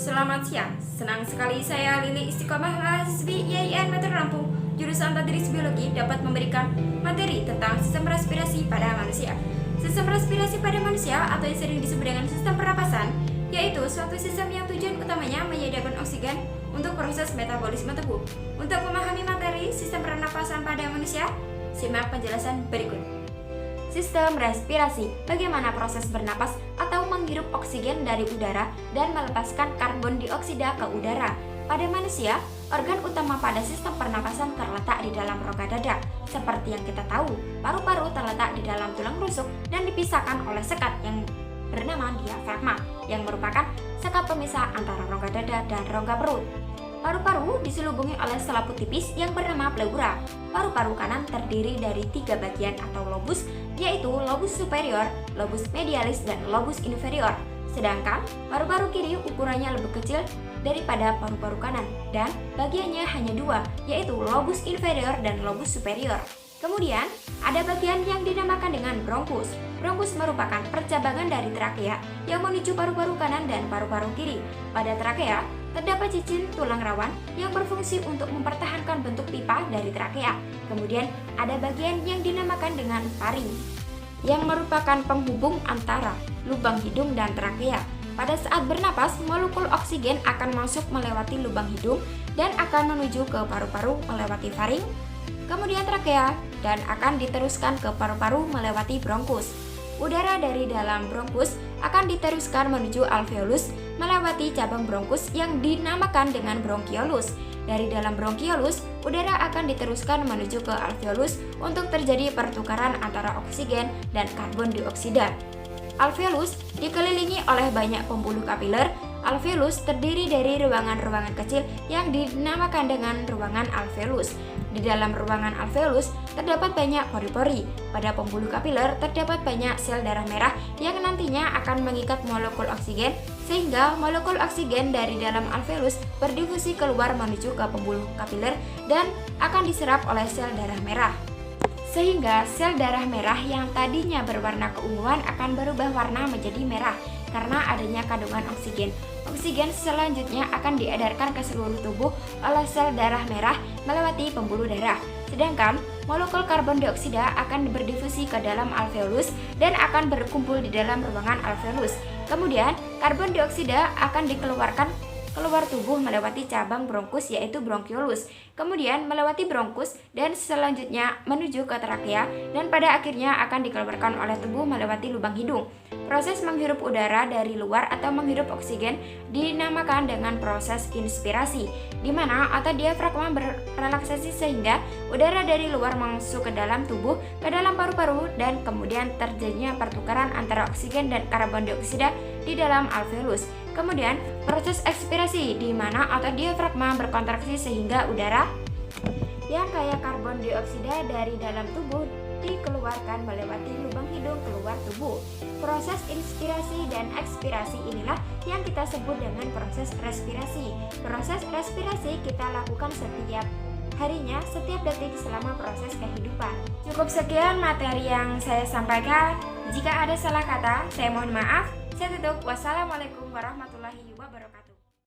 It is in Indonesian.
Selamat siang, senang sekali saya Lili Istiqomah mahasiswi IAIN Metro Lampung jurusan Tadris Biologi dapat memberikan materi tentang sistem respirasi pada manusia. Sistem respirasi pada manusia atau yang sering disebut dengan sistem pernapasan yaitu suatu sistem yang tujuan utamanya menyediakan oksigen untuk proses metabolisme tubuh. Untuk memahami materi sistem pernapasan pada manusia, simak penjelasan berikut. Sistem respirasi, bagaimana proses bernapas atau menghirup oksigen dari udara dan melepaskan karbon dioksida ke udara. Pada manusia, organ utama pada sistem pernapasan terletak di dalam rongga dada. Seperti yang kita tahu, paru-paru terletak di dalam tulang rusuk dan dipisahkan oleh sekat yang bernama diafragma, yang merupakan sekat pemisah antara rongga dada dan rongga perut. Paru-paru diselubungi oleh selaput tipis yang bernama pleura. Paru-paru kanan terdiri dari 3 bagian atau lobus, yaitu lobus superior, lobus medialis, dan lobus inferior. Sedangkan paru-paru kiri ukurannya lebih kecil daripada paru-paru kanan dan bagiannya hanya 2, yaitu lobus inferior dan lobus superior. Kemudian, ada bagian yang dinamakan dengan bronkus. Bronkus merupakan percabangan dari trakea yang menuju paru-paru kanan dan paru-paru kiri. Pada trakea, terdapat cicin tulang rawan yang berfungsi untuk mempertahankan bentuk pipa dari trakea. Kemudian, ada bagian yang dinamakan dengan faring, yang merupakan penghubung antara lubang hidung dan trakea. Pada saat bernapas, molekul oksigen akan masuk melewati lubang hidung dan akan menuju ke paru-paru melewati faring, kemudian trakea, dan akan diteruskan ke paru-paru melewati bronkus. Udara dari dalam bronkus akan diteruskan menuju alveolus melewati cabang bronkus yang dinamakan dengan bronkiolus. Dari dalam bronkiolus, udara akan diteruskan menuju ke alveolus untuk terjadi pertukaran antara oksigen dan karbon dioksida. Alveolus dikelilingi oleh banyak pembuluh kapiler. Alveolus terdiri dari ruangan-ruangan kecil yang dinamakan dengan ruangan alveolus. Di dalam ruangan alveolus terdapat banyak pori-pori. Pada pembuluh kapiler terdapat banyak sel darah merah yang nantinya akan mengikat molekul oksigen sehingga molekul oksigen dari dalam alveolus berdifusi keluar menuju ke pembuluh kapiler dan akan diserap oleh sel darah merah. Sehingga sel darah merah yang tadinya berwarna keunguan akan berubah warna menjadi merah karena adanya kandungan oksigen. Oksigen selanjutnya akan diedarkan ke seluruh tubuh oleh sel darah merah melewati pembuluh darah. Sedangkan molekul karbon dioksida akan berdifusi ke dalam alveolus dan akan berkumpul di dalam ruangan alveolus. Kemudian karbon dioksida akan dikeluarkan keluar tubuh melewati cabang bronkus yaitu bronkiolus, kemudian melewati bronkus dan selanjutnya menuju ke trakea dan pada akhirnya akan dikeluarkan oleh tubuh melewati lubang hidung. Proses menghirup udara dari luar atau menghirup oksigen dinamakan dengan proses inspirasi, di mana otot diafragma berrelaksasi sehingga udara dari luar masuk ke dalam tubuh, ke dalam paru-paru, dan kemudian terjadinya pertukaran antara oksigen dan karbon dioksida di dalam alveolus. Kemudian proses ekspirasi, di mana otot diafragma berkontraksi sehingga udara yang kaya karbon dioksida dari dalam tubuh dikeluarkan melewati lubang hidung keluar tubuh. Proses inspirasi dan ekspirasi inilah yang kita sebut dengan proses respirasi. Proses respirasi kita lakukan setiap harinya, setiap detik selama proses kehidupan. Cukup sekian materi yang saya sampaikan. Jika ada salah kata, saya mohon maaf. Saya tutup. Wassalamualaikum warahmatullahi wabarakatuh.